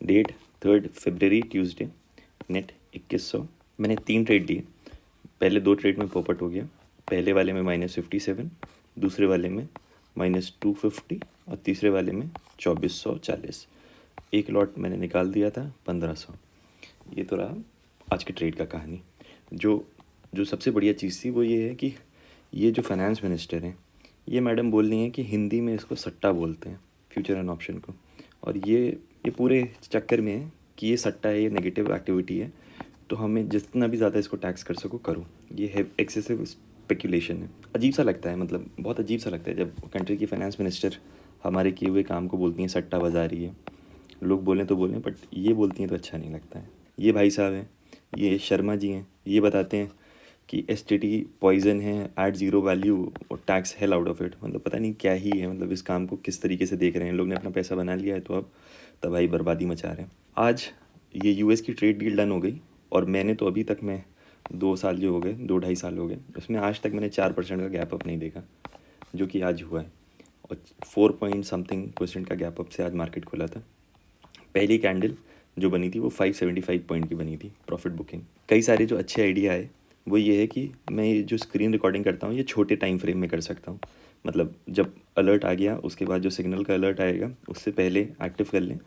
Date 3 फरवरी Tuesday, net 2100। मैंने 3 trade लिए। पहले 2 ट्रेड में पॉपट हो गया। पहले वाले में -57, दूसरे वाले में -250 और तीसरे वाले में 2440। एक लॉट मैंने निकाल दिया था 1500। ये तो रहा आज के ट्रेड का कहानी। जो सबसे बढ़िया चीज़ थी वो ये है कि ये जो फाइनेंस मिनिस्टर हैं, ये मैडम बोल रही हैं कि हिंदी में इसको सट्टा बोलते हैं, फ्यूचर एंड ऑप्शन को। और ये पूरे चक्कर में है कि ये सट्टा है, ये नेगेटिव एक्टिविटी है, तो हमें जितना भी ज़्यादा इसको टैक्स कर सको करो। ये है एक्सेसिव स्पेकुलेशन है। अजीब सा लगता है, मतलब बहुत अजीब सा लगता है जब कंट्री की फाइनेंस मिनिस्टर हमारे किए हुए काम को बोलती हैं सट्टा बाजारी है। लोग बोलें तो बोलें, बट ये बोलती हैं तो अच्छा नहीं लगता है। ये भाई साहब हैं, ये शर्मा जी हैं, ये बताते हैं कि एसटीटी पॉइजन है, एट ज़ीरो वैल्यू और tax hell out of it. मतलब पता नहीं क्या ही है, मतलब इस काम को किस तरीके से देख रहे हैं। लोग ने अपना पैसा बना लिया है तो अब तबाही बर्बादी मचा रहे हैं। आज ये यूएस की ट्रेड डील डन हो गई और मैंने तो अभी तक मैं 2 साल जो हो गए, 2 ढाई साल हो गए, उसमें आज तक मैंने 4% का गैप अप नहीं देखा, जो कि आज हुआ है। और 4 पॉइंट समथिंग % का गैप अप से आज मार्केट खुला था। पहली कैंडल जो बनी थी वो 575 पॉइंट की बनी थी प्रॉफिट बुकिंग। कई सारे जो अच्छे आइडिया आए वो ये है कि मैं ये जो स्क्रीन रिकॉर्डिंग करता हूँ ये छोटे टाइम फ्रेम में कर सकता हूँ। मतलब जब अलर्ट आ गया उसके बाद जो सिग्नल का अलर्ट आएगा उससे पहले एक्टिव कर लें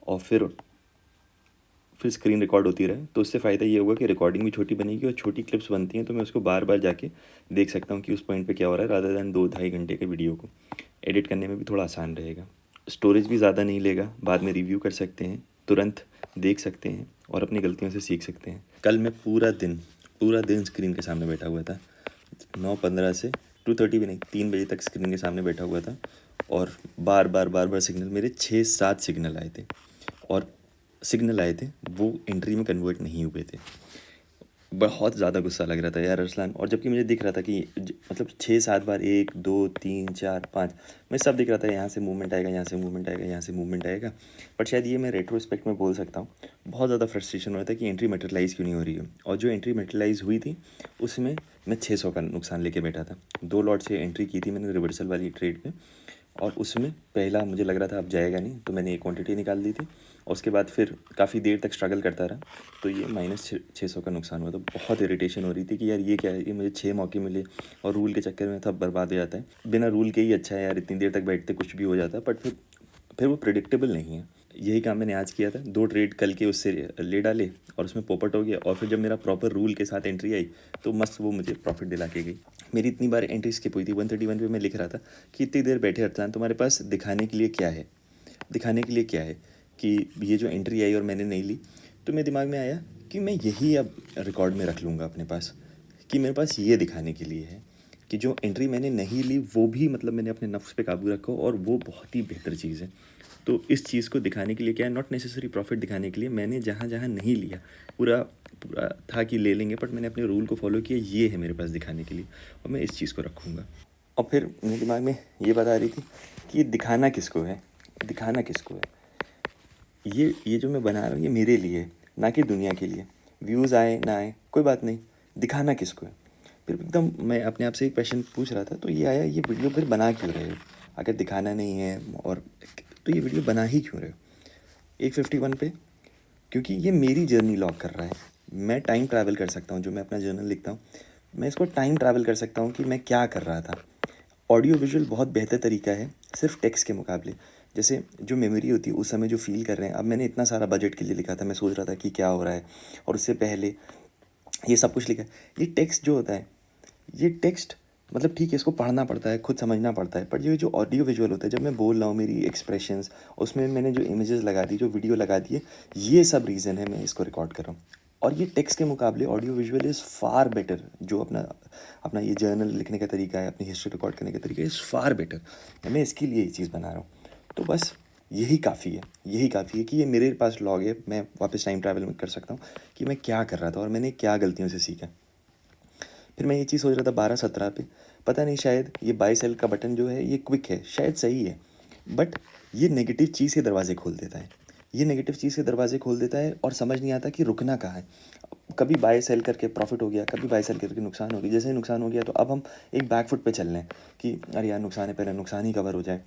और फिर स्क्रीन रिकॉर्ड होती रहे। तो उससे फ़ायदा ये होगा कि रिकॉर्डिंग भी छोटी बनेगी और छोटी क्लिप्स बनती हैं तो मैं उसको बार बार जाके देख सकता हूँ कि उस पॉइंट पे क्या हो रहा है, रादर दैन 2 ढाई घंटे के वीडियो को एडिट करने में भी थोड़ा आसान रहेगा। स्टोरेज भी ज़्यादा नहीं लेगा, बाद में रिव्यू कर सकते हैं, तुरंत देख सकते हैं और अपनी गलतियों से सीख सकते हैं। कल मैं पूरा दिन स्क्रीन के सामने बैठा हुआ था। 9:15 से 2:30 भी नहीं, 3 बजे तक स्क्रीन के सामने बैठा हुआ था और बार बार सिग्नल, मेरे 6-7 सिग्नल आए थे और सिग्नल आए थे वो एंट्री में कन्वर्ट नहीं हुए थे। बहुत ज़्यादा गुस्सा लग रहा था यार अरसलान। और जबकि मुझे दिख रहा था कि मतलब 6-7 बार 1 2 3 4 5 मैं सब दिख रहा था, यहाँ से मूवमेंट आएगा, यहाँ से मूवमेंट आएगा, यहाँ से मूवमेंट आएगा। बट शायद ये मैं रेट्रोस्पेक्ट में बोल सकता हूँ, बहुत ज़्यादा फ्रस्ट्रेशन हो रहा था कि एंट्री मटेरियलाइज़ क्यों नहीं हो रही है। और जो एंट्री मटेरियलाइज़ हुई थी उसमें मैं 600 का नुकसान लेके बैठा था। 2 लॉट से एंट्री की थी मैंने रिवर्सल वाली ट्रेड में और उसमें पहला मुझे लग रहा था अब जाएगा नहीं, तो मैंने एक क्वांटिटी निकाल दी थी और उसके बाद फिर काफ़ी देर तक स्ट्रगल करता रहा, तो ये -600 का नुकसान हुआ। तो बहुत इरिटेशन हो रही थी कि यार ये क्या है, ये मुझे 6 मौके मिले और रूल के चक्कर में सब बर्बाद हो जाता है। बिना रूल के ही अच्छा है यार, इतनी देर तक बैठते कुछ भी हो जाता है, बट फिर वो प्रिडिक्टेबल नहीं है। यही काम मैंने आज किया था। 2 ट्रेड कल के उससे ले डाले और उसमें पॉपट हो गया और फिर जब मेरा प्रॉपर रूल के साथ एंट्री आई तो मस्त वो मुझे प्रॉफिट दिला के गई। मेरी इतनी बार एंट्री स्किप हुई थी। 131 पे मैं लिख रहा था कि इतनी देर बैठे अरसलान, तुम्हारे पास दिखाने के लिए क्या है, दिखाने के लिए क्या है कि ये जो एंट्री आई और मैंने नहीं ली। तो मेरे दिमाग में आया कि मैं यही अब रिकॉर्ड में रख लूँगा अपने पास, कि मेरे पास ये दिखाने के लिए है कि जो एंट्री मैंने नहीं ली वो भी मतलब मैंने अपने नफ्स पे काबू रखा और वो बहुत ही बेहतर चीज़ है। तो इस चीज़ को दिखाने के लिए क्या है, नॉट नेसेसरी प्रॉफिट दिखाने के लिए मैंने जहाँ जहाँ नहीं लिया, पूरा पूरा था कि ले लेंगे, बट मैंने अपने रूल को फॉलो किया, ये है मेरे पास दिखाने के लिए और मैं इस चीज़ को रखूँगा। और फिर मेरे दिमाग में ये बात आ रही थी कि ये दिखाना किसको है, दिखाना किसको है। ये जो मैं बना रहा हूँ ये मेरे लिए है, ना कि दुनिया के लिए। व्यूज़ आए ना आए कोई बात नहीं, दिखाना किसको है। फिर एकदम मैं अपने आप से एक क्वेश्चन पूछ रहा था तो ये आया, ये वीडियो फिर बना क्यों रहे हो अगर दिखाना नहीं है, और तो ये वीडियो बना ही क्यों रहे हो 851 पे? क्योंकि ये मेरी जर्नी लॉग कर रहा है। मैं टाइम ट्रैवल कर सकता हूँ, जो मैं अपना जर्नल लिखता हूँ मैं इसको टाइम ट्रैवल कर सकता हूँ कि मैं क्या कर रहा था। ऑडियो विजुअल बहुत बेहतर तरीका है सिर्फ टेक्स्ट के मुकाबले। जैसे जो मेमोरी होती है उस समय जो फील कर रहे हैं, अब मैंने इतना सारा बजट के लिए लिखा था, मैं सोच रहा था कि क्या हो रहा है और उससे पहले ये सब कुछ लिखा है। ये टेक्स्ट जो होता है, ये टेक्स्ट मतलब ठीक है इसको पढ़ना पड़ता है, खुद समझना पड़ता है, पर ये जो ऑडियो विजुअल होता है, जब मैं बोल रहा हूँ मेरी एक्सप्रेशंस उसमें मैंने जो इमेजेस लगा दी, जो वीडियो लगा दिए, ये सब रीज़न है मैं इसको रिकॉर्ड कर रहा हूँ। और ये टेक्स्ट के मुकाबले audio visual is far better. जो अपना अपना ये जर्नल लिखने का तरीका है, अपनी हिस्ट्री रिकॉर्ड करने का तरीका है, इज़ फार बेटर। मैं इसके लिए ये चीज़ बना रहा हूँ। तो बस यही काफ़ी है, यही काफ़ी है कि ये मेरे पास लॉग है, मैं वापस टाइम ट्रैवल में कर सकता हूँ कि मैं क्या कर रहा था और मैंने क्या गलतियों से सीखा। फिर मैं ये चीज़ सोच रहा था 12-17 पे, पता नहीं शायद ये बाय सेल का बटन जो है ये क्विक है, शायद सही है, बट ये नेगेटिव चीज़ के दरवाजे खोल देता है। ये नेगेटिव चीज़ के दरवाजे खोल देता है और समझ नहीं आता कि रुकना कहाँ है। कभी बाय सेल करके प्रॉफिट हो गया, कभी बाय सेल करके नुकसान हो गया। जैसे ही नुकसान हो गया तो अब हम एक बैक फुट पे चल रहे हैं कि अरे यार नुकसान है, पहले नुकसान ही कवर हो जाए।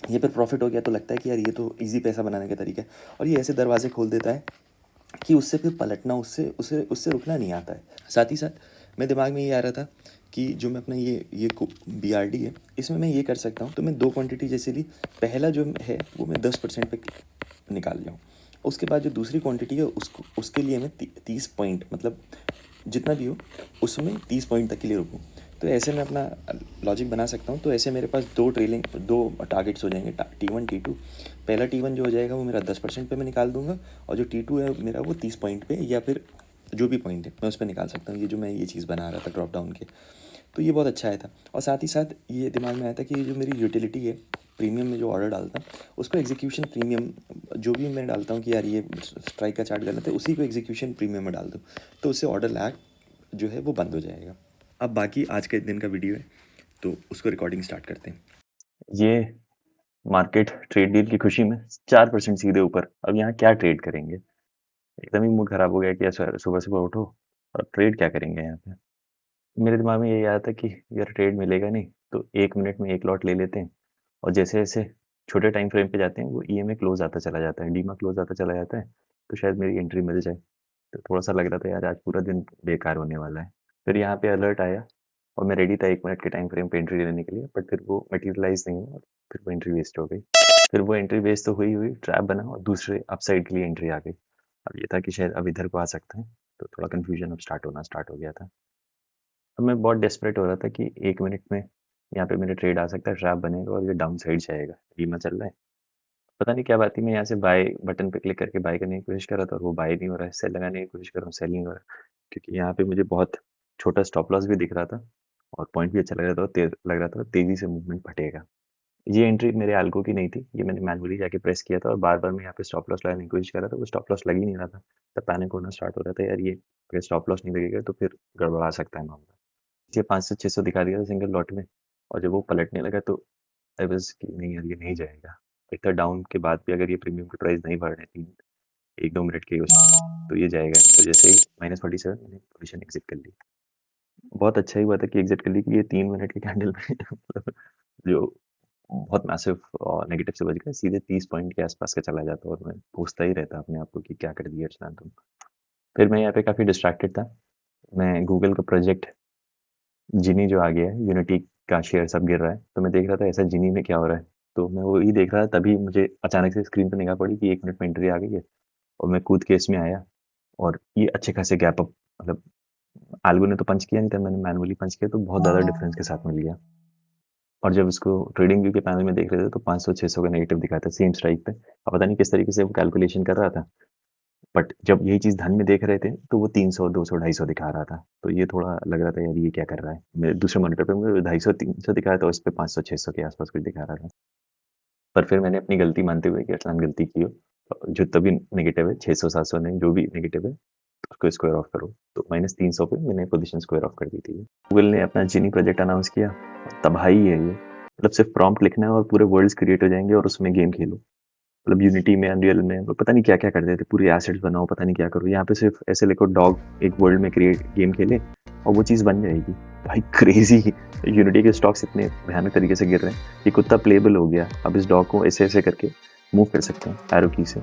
ये पर प्रॉफिट हो गया तो लगता है कि यार ये तो ईज़ी पैसा बनाने का तरीका है, और ये ऐसे दरवाजे खोल देता है कि उससे फिर पलटना, उससे उससे उससे रुकना नहीं आता है। साथ ही साथ मेरे दिमाग में ये आ रहा था कि जो मैं अपना ये BRD है, इसमें मैं ये कर सकता हूँ। तो मैं 2 क्वांटिटी जैसे ली, पहला जो है वो मैं 10% पे निकाल लिया हूँ। उसके बाद जो दूसरी क्वांटिटी है उसको, उसके लिए मैं 30 पॉइंट, मतलब जितना भी हो उसमें 30 पॉइंट तक के लिए रुकूँ। तो ऐसे मैं अपना लॉजिक बना सकता हूँ। तो ऐसे मेरे पास दो टारगेट्स हो जाएंगे, T1 T2। पहला T1 जो हो जाएगा वो मेरा 10% पे मैं निकाल दूंगा, और जो T2 है मेरा वो 30 पॉइंट पे, या फिर जो भी पॉइंट है मैं उस पर निकाल सकता हूँ। ये जो मैं ये चीज़ बना रहा था ड्रॉप डाउन के, तो ये बहुत अच्छा आया था। और साथ ही साथ ये दिमाग में आया था कि ये जो मेरी यूटिलिटी है, प्रीमियम में जो ऑर्डर डालता हूँ उसको एग्जीक्यूशन प्रीमियम, जो भी मैं डालता हूँ कि यार ये स्ट्राइक का चार्ट गलत है, उसी को एग्जीक्यूशन प्रीमियम में डाल दो, तो उससे ऑर्डर लैग जो है वो बंद हो जाएगा। अब बाकी आज के दिन का वीडियो है, तो उसको रिकॉर्डिंग स्टार्ट करते हैं। ये मार्केट ट्रेड डील की खुशी में 4% सीधे ऊपर। अब यहाँ क्या ट्रेड करेंगे, एकदम ही मूड खराब हो गया कि यार सुबह सुबह उठो और ट्रेड क्या करेंगे यहाँ पे। मेरे दिमाग में यही आया था कि यार ट्रेड मिलेगा नहीं तो 1 मिनट में एक लॉट ले लेते हैं, और जैसे जैसे छोटे टाइम फ्रेम पे जाते हैं वो EMA क्लोज आता चला जाता है, डीमा क्लोज आता चला जाता है, तो शायद मेरी एंट्री मिल जाए। तो थोड़ा सा लग रहा था यार आज पूरा दिन बेकार होने वाला है। फिर यहाँ पे अलर्ट आया और मैं रेडी था 1 मिनट के टाइम फ्रेम पे एंट्री लेने के लिए, बट फिर वो मटेरियलाइज नहीं हुआ, फिर वो एंट्री वेस्ट हो गई। फिर वो एंट्री वेस्ट तो हुई हुई, ट्रैप बना और दूसरे अपसाइड के लिए एंट्री आ गई। अब ये था कि शायद अब इधर को आ सकते हैं, तो थोड़ा कन्फ्यूजन अब स्टार्ट हो गया था। अब मैं बहुत डेस्परेट हो रहा था कि 1 मिनट में यहाँ पे मेरा ट्रेड आ सकता है, ट्रैप बनेगा और ये डाउन साइड जाएगा, धीमा चल रहा है। पता नहीं क्या बात थी, मैं यहाँ से बाय बटन पे क्लिक करके बाय करने की कोशिश कर रहा था और वो बाय नहीं हो रहा है, सेल लगाने की कोशिश कर रहा हूँ, सेल नहीं हो रहा है, क्योंकि यहाँ पे मुझे बहुत छोटा स्टॉप लॉस भी दिख रहा था और पॉइंट भी अच्छा लग रहा था, और लग रहा था तेजी से मूवमेंट फटेगा। ये एंट्री मेरे एल्गो की नहीं थी, ये मैंने मैनुअली जाके प्रेस किया था और बार बार मैं यहाँ पे स्टॉप लॉस लगाने की कोशिश कर रहा था, वो स्टॉप लॉस लग ही नहीं रहा था। तब पैनिक होना स्टार्ट हो रहा था, यार ये अगर स्टॉप लॉस नहीं लगेगा तो फिर गड़बड़ा सकता है मामला। ये 500 600 दिखा दिया था सिंगल लॉट में, और जब वो पलटने लगा तो आई वाज कि नहीं यार ये नहीं जाएगा। इतना डाउन के बाद भी अगर ये प्रीमियम की प्राइस नहीं बढ़ रहे तीन 1-2 मिनट के उसमें तो ये जाएगा नहीं। तो जैसे ही -47 मैंने पोजीशन एग्जिट कर ली। बहुत अच्छा ही हुआ था कि एग्जिट कर ली, कि ये 3 मिनट के कैंडल में मतलब जो बहुत मैसिव नेगेटिव से बच गया, सीधे 30 पॉइंट के आसपास का चला जाता और मैं पूछता ही रहता अपने आप को कि क्या कर दिया अर्चना तुम। फिर मैं यहाँ पे काफ़ी डिस्ट्रैक्टेड था। मैं गूगल का प्रोजेक्ट जिनी जो आ गया है, यूनिटी का शेयर सब गिर रहा है, तो मैं देख रहा था ऐसा जिनी में क्या हो रहा है। तो मैं वही देख रहा था, तभी मुझे अचानक से स्क्रीन पे निगाह पड़ी कि 1 मिनट में एंट्री आ गई है, और मैं कूद के इसमें आया और ये अच्छे खासे गैप अप, मतलब एल्गो ने तो पंच किया नहीं था, मैंने मैनुअली पंच किया तो बहुत ज़्यादा डिफरेंस के साथ मिल गया। और जब इसको ट्रेडिंग व्यू के पैनल में देख रहे थे तो 500-600 का नेगेटिव दिखा था सेम स्ट्राइक पे। अब पता नहीं किस तरीके से वो कैलकुलेशन कर रहा था, बट जब यही चीज़ धन में देख रहे थे तो वो 300 200 250 दिखा रहा था। तो ये थोड़ा लग रहा था यार ये क्या कर रहा है। मेरे दूसरे मॉनिटर पे मुझे 250 300 दिखा रहा था, उस पे 500 600 के आसपास कुछ दिखा रहा था। पर फिर मैंने अपनी गलती मानते हुए कि अरसलान गलती की हो, जो तभी नेगेटिव है 600 700 नहीं, जो भी नेगेटिव है उसको स्क्वायर ऑफ करो। तो -300 पे मैंने पोजीशन स्क्वायर ऑफ कर दी थी। गूगल ने अपना जिनी प्रोजेक्ट अनाउंस किया, तबाही है ये। मतलब सिर्फ प्रॉम्प्ट लिखना है और पूरे वर्ल्ड्स क्रिएट हो जाएंगे और उसमें गेम खेलो। मतलब यूनिटी में, अनरियल में वो पता नहीं क्या क्या करते थे, पूरे एसेट्स बनाओ, पता नहीं क्या करो। यहाँ पे सिर्फ ऐसे लिखो डॉग एक वर्ल्ड में क्रिएट गेम खेले और वो चीज़ बन जाएगी। भाई क्रेजी। यूनिटी के स्टॉक्स इतने भयानक तरीके से गिर रहे हैं। ये कुत्ता प्लेबल हो गया, अब इस डॉग को ऐसे ऐसे करके मूव कर सकते हैं एरो की से,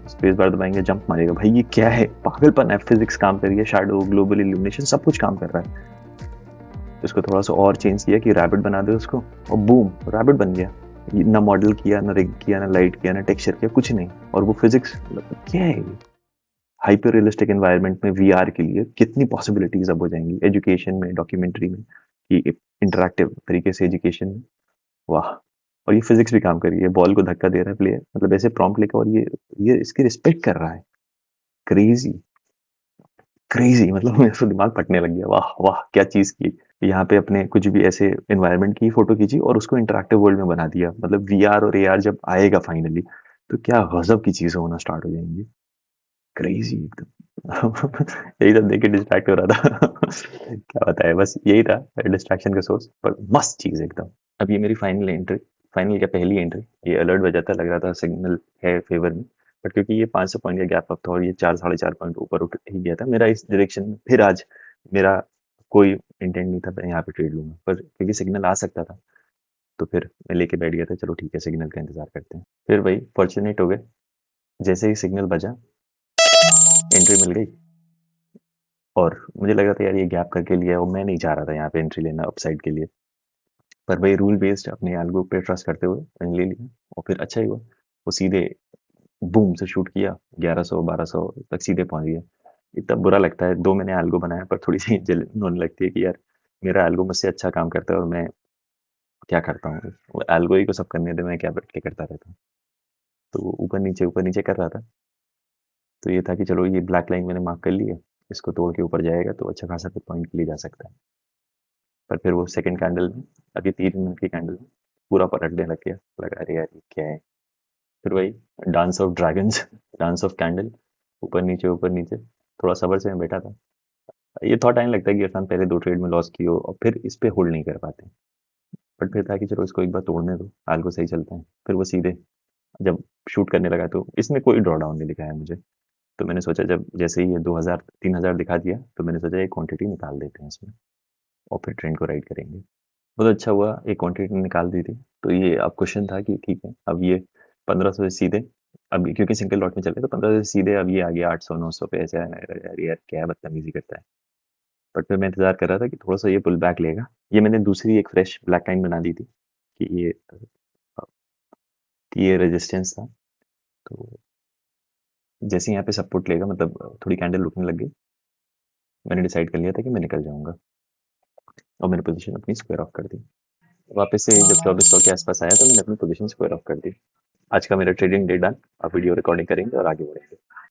स्पेस बार दबाएंगे जंप मारेगा। भाई ये क्या है, पागलपन है। फिजिक्स काम कर रही है, शैडो, ग्लोबल इल्यूमिनेशन सब कुछ काम कर रहा है। इसको थोड़ा सा और चेंज किया कि रैबिट बना दो उसको, और बूम रैबिट बन गया। ना मॉडल किया, ना रिग किया, ना लाइट किया, ना टेक्सचर किया, कुछ नहीं। और वो फिजिक्स, मतलब क्या है ये। हाइपर रियलिस्टिक एनवायरनमेंट में VR के लिए कितनी पॉसिबिलिटीज अब हो जाएंगी, एजुकेशन में, डॉक्यूमेंट्री में, कि इंटरेक्टिव तरीके से एजुकेशन में। वाह। और ये फिजिक्स भी काम कर रही है, बॉल को धक्का दे रहा है प्लेयर, मतलब ऐसे प्रॉम्प्ट लिखा और ये इसकी रिस्पेक्ट कर रहा है। क्रेजी, क्रेजी, मतलब मेरे तो दिमाग फटने लग गया। वाह वाह क्या चीज की। यहाँ पे अपने कुछ भी ऐसे एनवायरनमेंट की फोटो खींची और उसको इंटरेक्टिव वर्ल्ड में बना दिया। मतलब VR और AR जब आएगा फाइनली तो क्या गजब की चीजें होना स्टार्ट हो जाएंगी। क्रेजी एकदम। यही सब देख के डिस्ट्रैक्ट हो रहा था। क्या बताए, बस यही था डिस्ट्रैक्शन का सोर्स, पर मस्त चीज एकदम। अब ये मेरी फाइनल एंट्री, फाइनल क्या पहली एंट्री, ये अलर्ट बजा था, लग रहा था सिग्नल है फेवर में। बट क्योंकि ये 500 पॉइंट का गैप अप था और ये 4 साढ़े 4 पॉइंट ऊपर उठ ही गया था, मेरा इस डायरेक्शन में फिर आज मेरा कोई इंटेंट नहीं था मैं यहाँ पे ट्रेड लूंगा, पर क्योंकि सिग्नल आ सकता था तो फिर मैं लेके बैठ गया था, चलो ठीक है सिग्नल का इंतज़ार करते हैं। फिर वही फॉर्च्यूनेट हो गए, जैसे ही सिग्नल बजा एंट्री मिल गई। और मुझे लगा था यार ये गैप करके लिया है और मैं नहीं चाह रहा था यहाँ पे एंट्री लेना अपसाइड के लिए। पर वही रूल बेस्ड अपने एल्गो पे ट्रस्ट करते हुए मैंने ले लिया और फिर अच्छा ही हुआ। वो सीधे बूम से शूट किया, 1100-1200 तक सीधे पहुँच गया। इतना बुरा लगता है, 2 मैंने एल्गो बनाया पर थोड़ी-सी जलन होने लगती है कि यार मेरा एल्गो मुझसे अच्छा काम करता है और मैं क्या करता हूँ? वो एल्गो ही को सब करने दे, मैं क्या बैठ के करता रहता हूँ। तो ऊपर नीचे कर रहा था। तो ये था कि चलो ये ब्लैक लाइन मैंने मार्क कर ली है, इसको तोड़ के ऊपर जाएगा तो अच्छा खासा फिर पॉइंट के लिए जा सकता है। पर फिर वो सेकंड कैंडल में, अभी 3 मिनट की कैंडल में पूरा पलटने लग गया। लगा अरे यार ये क्या है? फिर वही dance of dragons, dance of candle, ऊपर नीचे। थोड़ा सब्र से मैं बैठा था। ये थोड़ा टाइम लगता है कि इरफान पहले 2 ट्रेड में लॉस की हो और फिर इस पे होल्ड नहीं कर पाते। बट फिर था कि चलो इसको एक बार तोड़ने दो, आल्गो सही चलता है। फिर वो सीधे जब शूट करने लगा तो इसने कोई ड्रॉ डाउन नहीं दिखाया मुझे। तो मैंने सोचा जब जैसे ही ये 2000 3000 दिखा दिया तो मैंने सोचा एक क्वांटिटी निकाल देते हैं इसमें और फिर ट्रेंड को राइड करेंगे। बहुत अच्छा हुआ, एक क्वांटिटी निकाल दी थी। तो ये अब क्वेश्चन था कि ठीक है, अब ये 1500 से सीधे, अब क्योंकि सिंगल लॉट में चल रहे तो 1500 से सीधे अब ये आ गया 800 900 पे। ऐसे आया, अरे यार क्या बदतमीजी करता है। बट फिर मैं इंतजार कर रहा था कि थोड़ा सा ये पुल बैक लेगा। ये मैंने दूसरी एक फ्रेश ब्लैक लाइन बना दी थी कि ये रेजिस्टेंस था। तो जैसे यहाँ पे सपोर्ट लेगा, मतलब थोड़ी कैंडल रुकने लग गई, मैंने डिसाइड कर लिया था कि मैं निकल जाऊंगा और मैंने पोजीशन अपनी स्क्वायर ऑफ कर दी। वापस से जब 2400 के आसपास आया तो मैंने अपनी पोजीशन स्क्वायर ऑफ कर दी। आज का मेरा ट्रेडिंग डे डन। अब वीडियो रिकॉर्डिंग करेंगे और आगे बढ़ेंगे।